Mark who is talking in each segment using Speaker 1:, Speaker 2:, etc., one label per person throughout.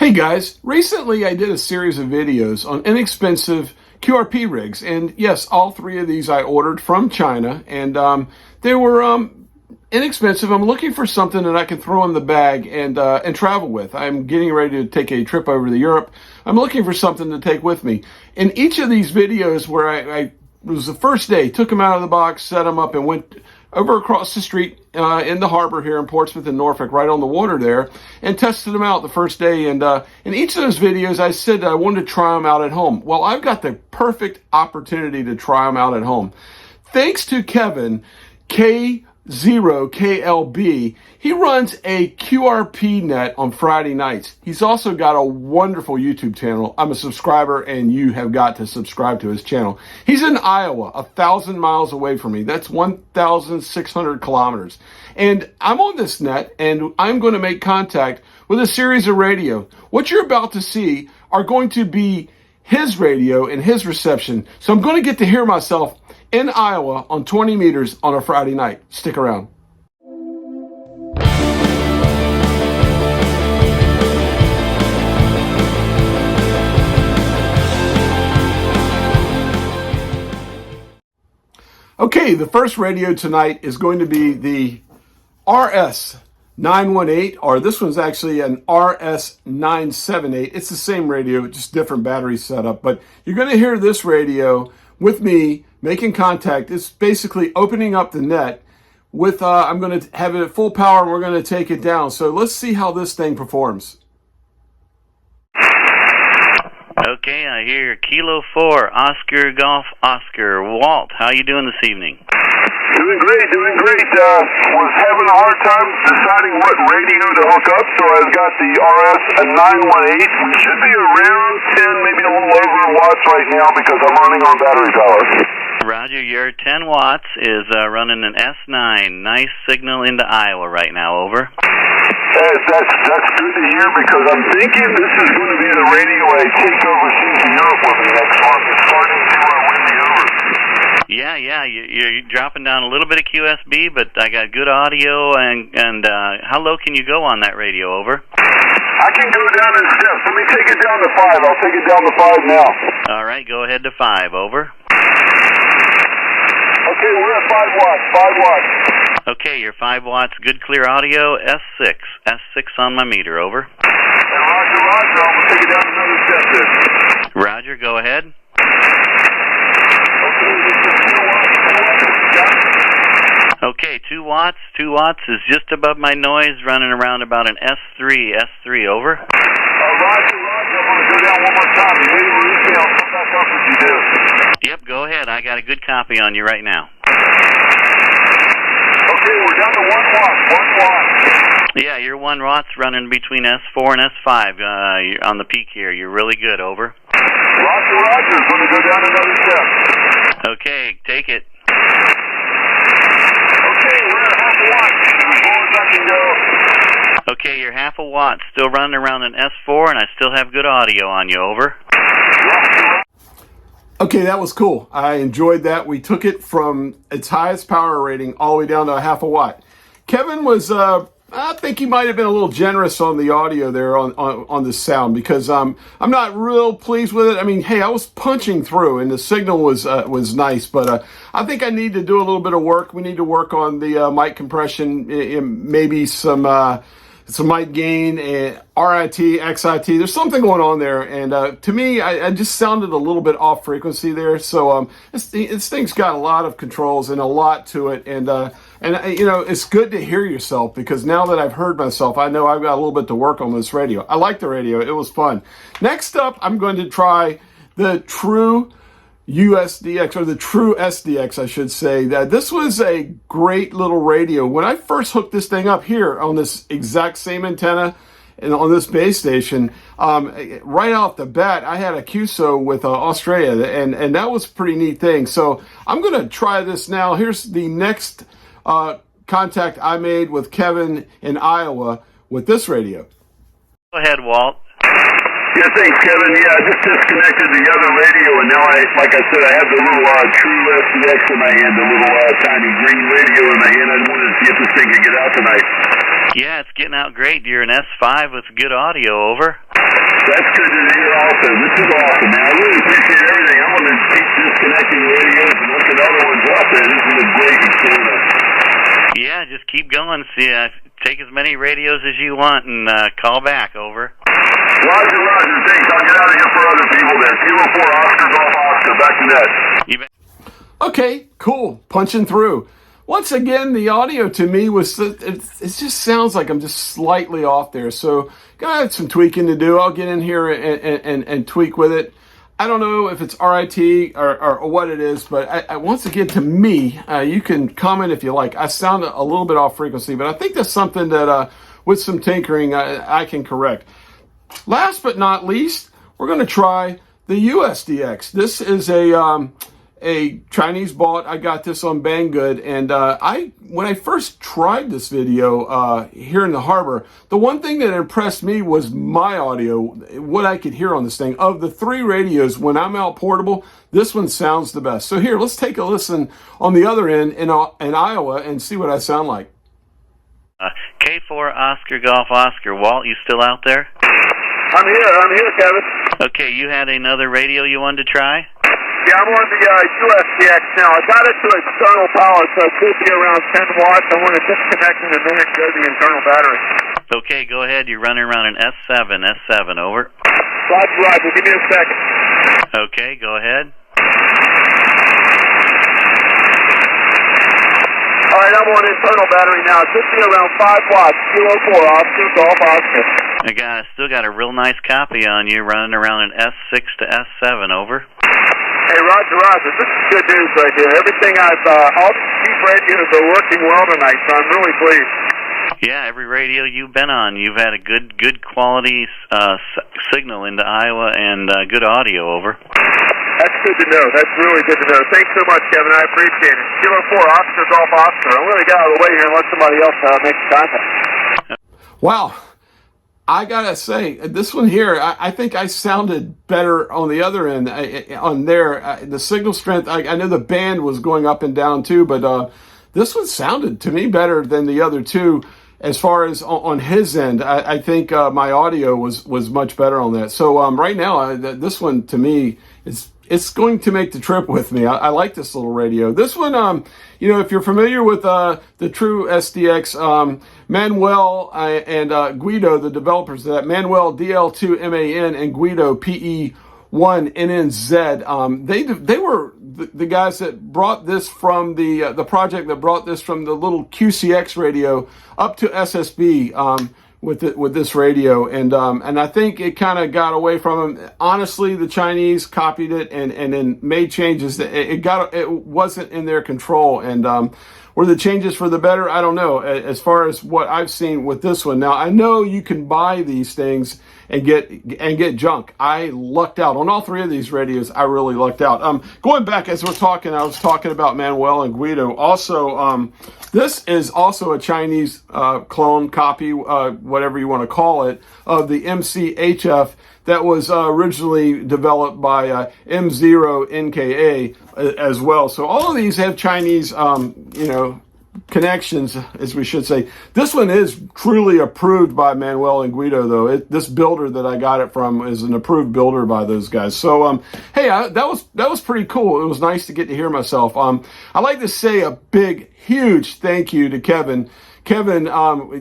Speaker 1: Hey guys, recently I did a series of videos on inexpensive QRP rigs, and yes, all three of these I ordered from China, and they were inexpensive. I'm looking for something that I can throw in the bag and travel with. I'm getting ready to take a trip over to Europe. I'm looking for something to take with me. In each of these videos where it was the first day, took them out of the box, set them up, and went over across the street in the harbor here in Portsmouth and Norfolk, right on the water there, and tested them out the first day. And in each of those videos, I said that I wanted to try them out at home. Well, I've got the perfect opportunity to try them out at home. Thanks to Kevin, K0KLB, he runs a QRP Net on Friday nights. He's also got a wonderful YouTube channel. I'm a subscriber, and you have got to subscribe to his channel. He's in Iowa, 1,000 miles away from me. That's 1,600 kilometers. And I'm on this net, and I'm going to make contact with a series of radio. What you're about to see are going to be his radio and his reception. So I'm going to get to hear myself in Iowa on 20 meters on a Friday night. Stick around. Okay, the first radio tonight is going to be the RS918, or this one's actually an RS978. It's the same radio, just different battery setup, but you're going to hear this radio with me making contact. It's basically opening up the net with, I'm going to have it at full power, and we're going to take it down. So let's see how this thing performs.
Speaker 2: Okay, I hear Kilo 4, Oscar Golf Oscar. Walt, how you doing this evening?
Speaker 3: Doing great, doing great. Was having a hard time deciding what radio to hook up, so I've got the RS918. We should be around 10, maybe a little over watts right now because I'm running on battery power.
Speaker 2: Roger, your 10 watts is running an S9. Nice signal into Iowa right now, over.
Speaker 3: That's good to hear because I'm thinking this is going to be the radio I take overseas to Europe with me next month. It's starting to win me over.
Speaker 2: Yeah, you're dropping down a little bit of QSB, but I got good audio, and how low can you go on that radio, over?
Speaker 3: I can go down in steps. Let me take it down to 5. I'll take it down to 5 now.
Speaker 2: All right, go ahead to 5, over.
Speaker 3: Okay, we're at 5 watts, 5 watts.
Speaker 2: Okay, your 5 watts, good clear audio, S6 on my meter, over.
Speaker 3: And Roger, I'm going to take it down another step then.
Speaker 2: Roger, go ahead. Okay, 2 watts is just above my noise, running around about an S3, over.
Speaker 3: Roger, I'm going to go down one more time. You need a retail, come back up if you do.
Speaker 2: Yep, go ahead. I got a good copy on you right now.
Speaker 3: Okay, we're down to 1 watt, 1 watt.
Speaker 2: Yeah, your 1 watt's running between S4 and S5 you're on the peak here. You're really good, over.
Speaker 3: Roger, going to go down another step.
Speaker 2: Okay, take it.
Speaker 3: Okay, we're at half a watt. As low as I can go.
Speaker 2: Okay, you're half a watt, still running around an S4, and I still have good audio on you, over.
Speaker 1: Okay, that was cool. I enjoyed that. We took it from its highest power rating all the way down to a half a watt. Kevin was, I think he might have been a little generous on the audio there on the sound, because I'm not real pleased with it. I mean, hey, I was punching through and the signal was nice, but I think I need to do a little bit of work. We need to work on the mic compression, maybe some mic gain, and RIT, XIT. There's something going on there, and to me, I just sounded a little bit off frequency there. So this thing's got a lot of controls and a lot to it, and you know, it's good to hear yourself, because now that I've heard myself, I know I've got a little bit to work on this radio. I like the radio; it was fun. Next up, I'm going to try the True uSDX, or the True SDX, I should say. That this was a great little radio. When I first hooked this thing up here on this exact same antenna and on this base station, right off the bat, I had a QSO with Australia, and that was a pretty neat thing. So I'm going to try this now. Here's the next contact I made with Kevin in Iowa with this radio.
Speaker 2: Go ahead, Walt.
Speaker 3: Yeah, thanks, Kevin. Yeah, I just disconnected the other radio, and now like I said, I have the little True SDX in my hand, the little tiny green radio in my hand. I wanted to see if this thing could get out tonight.
Speaker 2: Yeah, it's getting out great. You're an S5 with good audio, over.
Speaker 3: That's good to hear also. This is awesome, man. I really appreciate everything. I'm going to keep disconnecting radios and looking at other ones out there. This is a great experiment.
Speaker 2: Yeah, just keep going. See, take as many radios as you want and call back, over.
Speaker 3: Roger, Roger. Thanks. I'll get out of here for other people there. Kilo 4, Oscar, Golf Oscar. Back to net.
Speaker 2: You bet.
Speaker 1: Okay, cool. Punching through. Once again, the audio to me was, it just sounds like I'm just slightly off there. So, I have some tweaking to do. I'll get in here and tweak with it. I don't know if it's RIT or what it is, but once again, to me, you can comment if you like. I sound a little bit off frequency, but I think that's something that with some tinkering, I can correct. Last but not least, we're going to try the uSDX. This is a Chinese bought. I got this on Banggood, and when I first tried this video here in the harbor, the one thing that impressed me was my audio, what I could hear on this thing. Of the three radios, when I'm out portable, this one sounds the best. So here, let's take a listen on the other end in Iowa and see what I sound like.
Speaker 2: K4 Oscar Golf Oscar. Walt, you still out there?
Speaker 3: I'm here, Kevin.
Speaker 2: Okay, you had another radio you wanted to try?
Speaker 3: Yeah, I'm on the USBX now. I got it to external power, so it should be around 10 watts. I want to disconnect in a minute and go to the internal battery.
Speaker 2: Okay, go ahead. You're running around an S7, over.
Speaker 3: Roger. Give me a second.
Speaker 2: Okay, go ahead.
Speaker 3: All right, I'm on internal battery now. It should be around 5 watts. Kilo 4, Oscar, Golf Oscar.
Speaker 2: I still got a real nice copy on you running around an S6 to S7, over.
Speaker 3: Hey, Roger. This is good news right here. Everything all the cheap radios are working well tonight, so I'm really pleased.
Speaker 2: Yeah, every radio you've been on, you've had a good quality signal into Iowa and good audio, over.
Speaker 3: That's good to know. That's really good to know. Thanks so much, Kevin. I appreciate it. Kilo 4, Oscar, Golf Oscar. I'm going to get out of the way here and let somebody else make contact.
Speaker 1: Wow. I gotta say, this one here, I think I sounded better on the other end. On there, the signal strength, I know the band was going up and down too, but this one sounded to me better than the other two. As far as on his end, I think my audio was much better on that. So right now, this one to me it's going to make the trip with me. I like this little radio. This one, if you're familiar with the true SDX, Manuel and Guido, the developers of that, Manuel DL2MAN and Guido PE1NNZ, they were the guys that brought this from the project that brought this from the little QCX radio up to SSB with this radio, and I think it kind of got away from them. Honestly, the Chinese copied it and then made changes that it wasn't in their control, and were the changes for the better? I don't know. As far as what I've seen with this one, now I know you can buy these things and get junk. I lucked out on all three of these radios. I really lucked out. Going back as we're talking, I was talking about Manuel and Guido. Also, this is also a Chinese clone copy, whatever you want to call it, of the MCHF that was originally developed by M0NKA as well. So all of these have Chinese, connections, as we should say. This one is truly approved by Manuel and Guido, though. This builder that I got it from is an approved builder by those guys. So, hey, that was pretty cool. It was nice to get to hear myself. I'd like to say a big, huge thank you to Kevin. Kevin,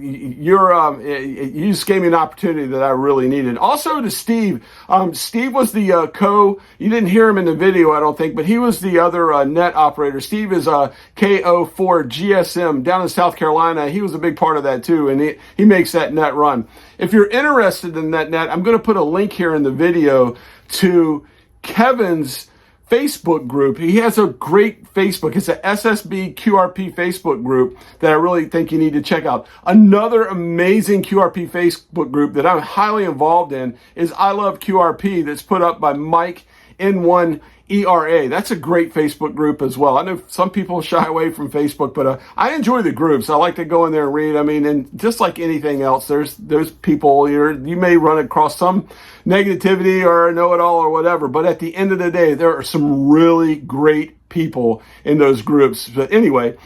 Speaker 1: you just gave me an opportunity that I really needed. Also to Steve. Steve was the you didn't hear him in the video, I don't think, but he was the other net operator. Steve is KO4GSM down in South Carolina. He was a big part of that too, and he makes that net run. If you're interested in that net, I'm going to put a link here in the video to Kevin's Facebook group. He has a great Facebook. It's a SSB QRP Facebook group that I really think you need to check out. Another amazing QRP Facebook group that I'm highly involved in is I Love QRP, that's put up by Mike N1 ERA. That's a great Facebook group as well. I know some people shy away from Facebook, but I enjoy the groups. I like to go in there and read. I mean, and just like anything else, there's people you may run across some negativity or know-it-all or whatever, but at the end of the day, there are some really great people in those groups. But anyway,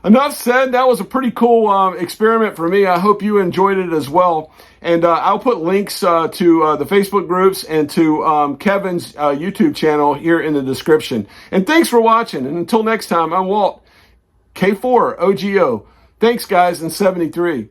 Speaker 1: enough said. That was a pretty cool experiment for me. I hope you enjoyed it as well. And I'll put links to the Facebook groups and to Kevin's YouTube channel here in the description. And thanks for watching. And until next time, I'm Walt, K4OGO. Thanks, guys, in 73.